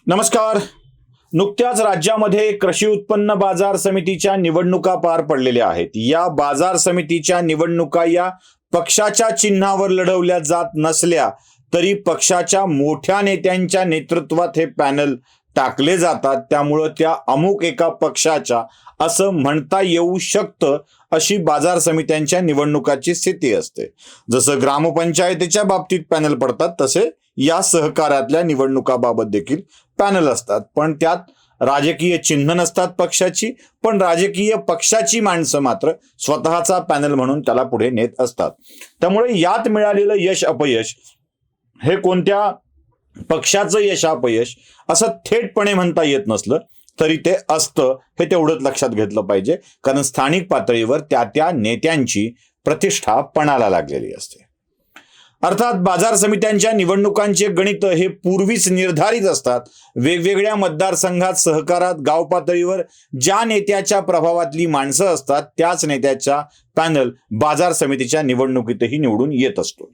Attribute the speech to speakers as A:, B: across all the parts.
A: नमस्कार. नुकत्याच राज्यामध्ये कृषी उत्पन्न बाजार समितीच्या निवडणुका पार पडलेल्या आहेत. या बाजार समितीच्या निवडणुका या पक्षाच्या चिन्हावर लढवल्या जात नसल्या तरी पक्षाच्या मोठ्या नेत्यांच्या नेतृत्वात हे पॅनल टाकले जातात. त्यामुळं त्या अमुक एका पक्षाच्या असं म्हणता येऊ शकतं अशी बाजार समित्यांच्या निवडणुकाची स्थिती असते. जसं ग्रामपंचायतीच्या बाबतीत पॅनल पडतात तसे या सहकारातल्या निवडणुकाबाबत देखील पॅनल असतात. पण त्यात राजकीय चिन्ह नसतात पक्षाची, पण राजकीय पक्षाची माणसं मात्र स्वतःचा पॅनल म्हणून त्याला पुढे नेत असतात. त्यामुळे यात मिळालेलं यश अपयश हे कोणत्या पक्षाचं यश अपयश असं थेटपणे म्हणता येत नसलं तरी ते असतं हे तेवढंच लक्षात घेतलं पाहिजे. कारण स्थानिक पातळीवर त्या नेत्यांची प्रतिष्ठा पणाला लागलेली असते. अर्थात बाजार समित्यांच्या निवडणुकांचे गणित हे पूर्वीच निर्धारित असतात. वेगवेगळ्या मतदारसंघात सहकारात गाव पातळीवर ज्या नेत्याच्या प्रभावातली माणसं असतात त्याच नेत्याच्या पॅनल बाजार समितीच्या निवडणुकीतही निवडून येत असतो.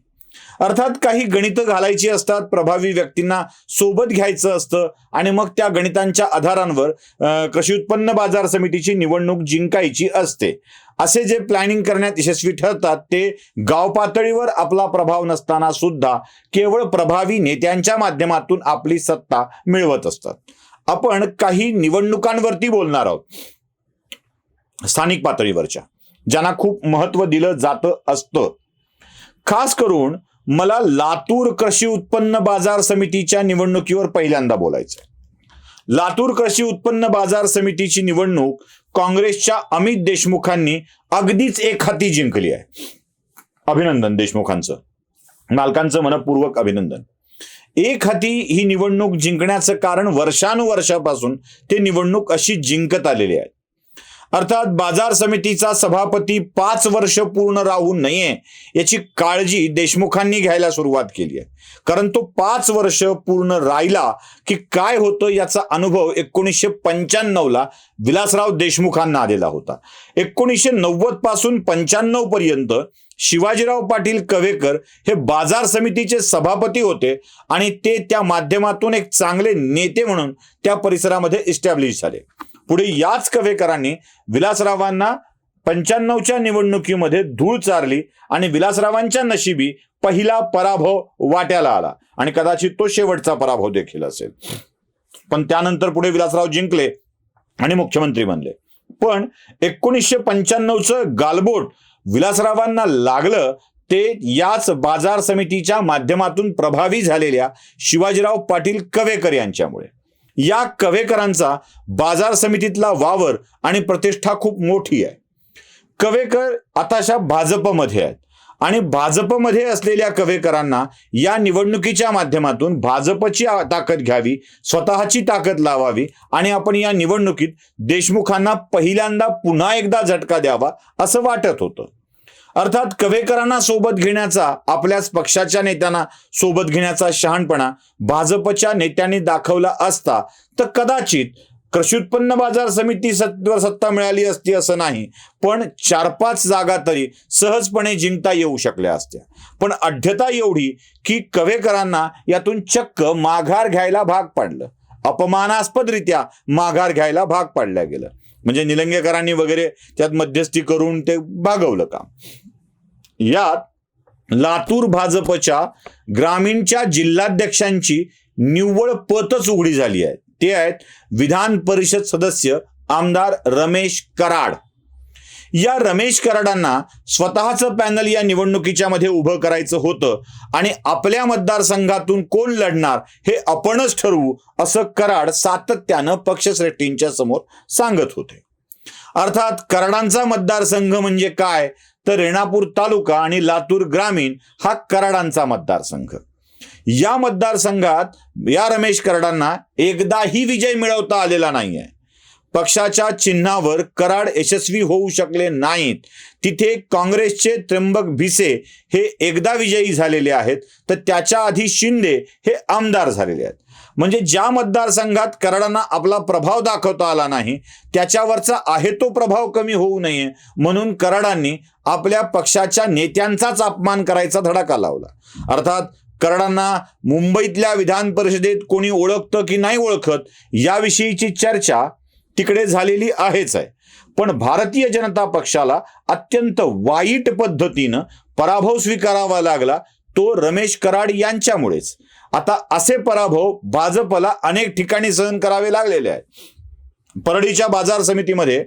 A: अर्थात काही गणितं घालायची असतात, प्रभावी व्यक्तींना सोबत घ्यायचं असतं आणि मग त्या गणितांच्या आधारांवर कृषी उत्पन्न बाजार समितीची निवडणूक जिंकायची असते. असे जे प्लॅनिंग करण्यात यशस्वी ठरतात ते गाव पातळीवर आपला प्रभाव नसताना सुद्धा केवळ प्रभावी नेत्यांच्या माध्यमातून आपली सत्ता मिळवत असतात. आपण काही निवडणुकांवरती बोलणार आहोत स्थानिक पातळीवरच्या, ज्यांना खूप महत्व दिलं जातं असतं. खास करून मला लातूर कृषी उत्पन्न बाजार समितीच्या निवडणुकीवर पहिल्यांदा बोलायचं. लातूर कृषी उत्पन्न बाजार समितीची निवडणूक काँग्रेसच्या अमित देशमुखांनी अगदीच एकहाती जिंकली आहे. अभिनंदन देशमुखांचं, मालकांचं मनपूर्वक अभिनंदन. एकहाती ही निवडणूक जिंकण्याचं कारण वर्षानुवर्षापासून ते निवडणूक अशी जिंकत आलेली आहे. अर्थात बाजार समितीचा सभापती 5 वर्ष पूर्ण राहू नये याची काळजी देशमुखांनी घ्यायला सुरुवात केली आहे. कारण तो 5 वर्ष पूर्ण राहिला की काय होतं याचा अनुभव 1995ला विलासराव देशमुखांना आलेला होता. 1990 पासून 95 पर्यंत शिवाजीराव पाटील कवेकर हे बाजार समितीचे सभापती होते आणि ते त्या माध्यमातून एक चांगले नेते म्हणून त्या परिसरामध्ये इस्टॅब्लिश झाले. पुढे याच कवेकरांनी विलासरावांना 95च्या निवडणुकीमध्ये धूळ चारली आणि विलासरावांच्या नशिबी पहिला पराभव वाट्याला आला आणि कदाचित तो शेवटचा पराभव देखील असेल. पण त्यानंतर पुढे विलासराव जिंकले आणि मुख्यमंत्री बनले. पण 1995चं गालबोट विलासरावांना लागलं ते याच बाजार समितीच्या माध्यमातून प्रभावी झालेल्या शिवाजीराव पाटील कवेकर यांच्यामुळे. या कवेकरांचा बाजार समितीतला वावर आणि प्रतिष्ठा खूप मोठी आहे. कवेकर आताशा भाजपमध्ये आहेत आणि भाजपमध्ये असलेल्या कवेकरांना या निवडणुकीच्या माध्यमातून भाजपची ताकद घ्यावी, स्वतःची ताकद लावावी आणि आपण या निवडणुकीत देशमुखांना पहिल्यांदा पुन्हा एकदा झटका द्यावा असं वाटत होतं. अर्थात कवेकरांना सोबत घेण्याचा, आपल्याच पक्षाच्या नेत्यांना सोबत घेण्याचा शहाणपणा भाजपच्या नेत्यांनी दाखवला असता तर कदाचित कृषी उत्पन्न बाजार समितीवर सत्ता मिळाली असती असं नाही, पण 4-5 जागा तरी सहजपणे जिंकता येऊ शकल्या असत्या. पण अढ्यता एवढी की कवेकरांना यातून चक्क माघार घ्यायला भाग पाडलं, अपमानास्पदरित्या माघार घ्यायला भाग पाडलं गेलं. म्हणजे निलंगेकरांनी वगैरे त्यात मध्यस्थी करून ते भागवलं काम. यात लातूर भाजपच्या ग्रामीणच्या जिल्हाध्यक्षांची निव्वळ पतच उघडी झाली आहे. ते आहेत विधान परिषद सदस्य आमदार रमेश कराड. या रमेश कराडांना स्वतःचं पॅनल या निवडणुकीच्या मध्ये उभं करायचं होतं आणि आपल्या मतदारसंघातून कोण लढणार हे आपणच ठरवू असं कराड सातत्यानं पक्षश्रेष्ठींच्या समोर सांगत होते. अर्थात कराडांचा मतदारसंघ म्हणजे काय तर रेणापूर तालुका आणि लातूर ग्रामीण हा कराडांचा मतदारसंघ. या मतदारसंघात या रमेश कराडांना एकदाही विजय मिळवता आलेला नाहीये. पक्षाच्या चिन्हावर कराड यशस्वी होऊ शकले नाहीत. तिथे काँग्रेसचे त्र्यंबक भिसे हे एकदा विजयी झालेले आहेत तर त्याच्या आधी शिंदे हे आमदार झालेले आहेत. म्हणजे ज्या मतदारसंघात कराडांना आपला प्रभाव दाखवता आला नाही त्याच्यावरचा आहे तो प्रभाव कमी होऊ नये म्हणून कराडांनी आपल्या पक्षाच्या नेत्यांचाच अपमान करायचा धडाका लावला. अर्थात कराडांना मुंबईतल्या विधान परिषदेत कोणी ओळखतं की नाही ओळखत याविषयीची चर्चा तिकडे झालेली आहेच आहे. पण भारतीय जनता पक्षाला अत्यंत वाईट पद्धतीनं पराभव स्वीकारावा लागला तो रमेश कराड यांच्यामुळेच. आता असे पराभव भाजपला अनेक ठिकाणी सहन करावे लागलेले आहेत. परळीच्या बाजार समितीमध्ये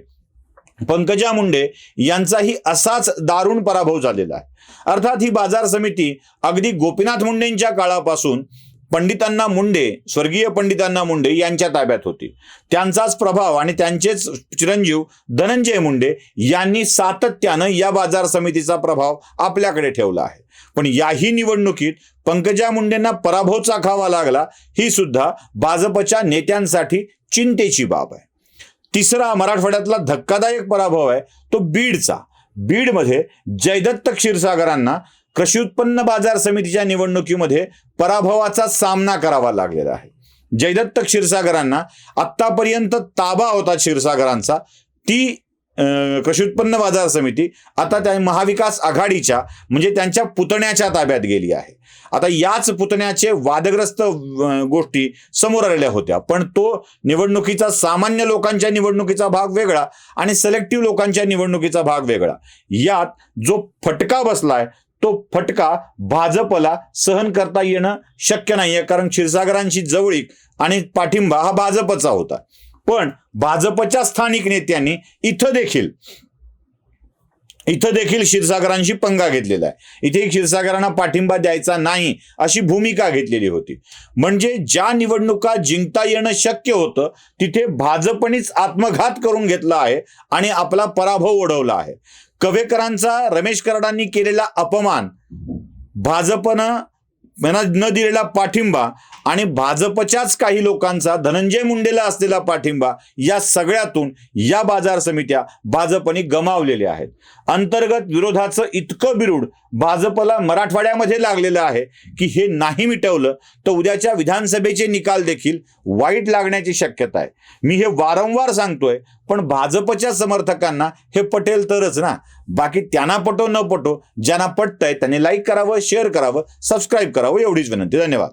A: पंकजा मुंडे यांचाही असाच दारुण पराभव झालेला आहे. अर्थात ही बाजार समिती अगदी गोपीनाथ मुंडेंच्या काळापासून पंडितांना मुंडे, स्वर्गीय पंडितांना मुंडे यांच्या ताब्यात होती. त्यांचाच प्रभाव आणि त्यांचेच चिरंजीव धनंजय मुंडे यांनी सातत्यानं या बाजार समितीचा प्रभाव आपल्याकडे ठेवला आहे. पण याही निवडणुकीत पंकजा मुंडेंना पराभव चाखावा लागला, ही सुद्धा भाजपच्या नेत्यांसाठी चिंतेची बाब आहे. तिसरा मराठवाड्यातला धक्कादायक पराभव आहे तो बीडचा. बीडमध्ये जयदत्त क्षीरसागरांना कृषी उत्पन्न बाजार समितीच्या निवडणुकीमध्ये पराभवाचा सामना करावा लागलेला आहे. जयदत्त क्षीरसागरांना आत्तापर्यंत ताबा होता क्षीरसागरांचा, ती कृषी उत्पन्न बाजार समिती आता त्या महाविकास आघाडीच्या म्हणजे त्यांच्या पुतण्याच्या ताब्यात गेली आहे. आता याच पुतण्याचे वादग्रस्त गोष्टी समोर आलेल्या होत्या, पण तो निवडणुकीचा सामान्य लोकांच्या निवडणुकीचा भाग वेगळा आणि सिलेक्टिव्ह लोकांच्या निवडणुकीचा भाग वेगळा. यात जो फटका बसलाय तो फटका भाजपला सहन करता येणं शक्य नाहीये, कारण क्षीरसागरांची जवळीक आणि पाठिंबा हा भाजपचा होता. पण भाजपच्या स्थानिक नेत्यांनी इथं देखील क्षीरसागरांशी पंगा घेतलेला आहे. इथे क्षीरसागरांना पाठिंबा द्यायचा नाही अशी भूमिका घेतलेली होती. म्हणजे ज्या निवडणुका जिंकता येणं शक्य होतं तिथे भाजपनेच आत्मघात करून घेतला आहे आणि आपला पराभव ओढवला आहे. कवेकरांचा रमेश कराडांनी केलेला अपमान, भाजपनं न दिलेला पाठिंबा आणि भाजपच्याच काही लोकांचा धनंजय मुंडेला असलेला पाठिंबा, या सगळ्यातून या बाजार समित्या भाजपने गमावलेल्या आहेत. अंतर्गत विरोधाचं इतकं बिरूड भाजपला मराठवाड्यामध्ये लागलेलं आहे की हे नाही मिटवलं तर उद्याच्या विधानसभेचे निकाल देखील वाईट लागण्याची शक्यता आहे. मी हे वारंवार सांगतोय, पण भाजपच्या समर्थकांना हे पटेल तरच ना. बाकी त्यांना पटो न पटो, ज्यांना पटतंय त्यांनी लाईक करावं, शेअर करावं, सबस्क्राईब करावं एवढीच विनंती. धन्यवाद.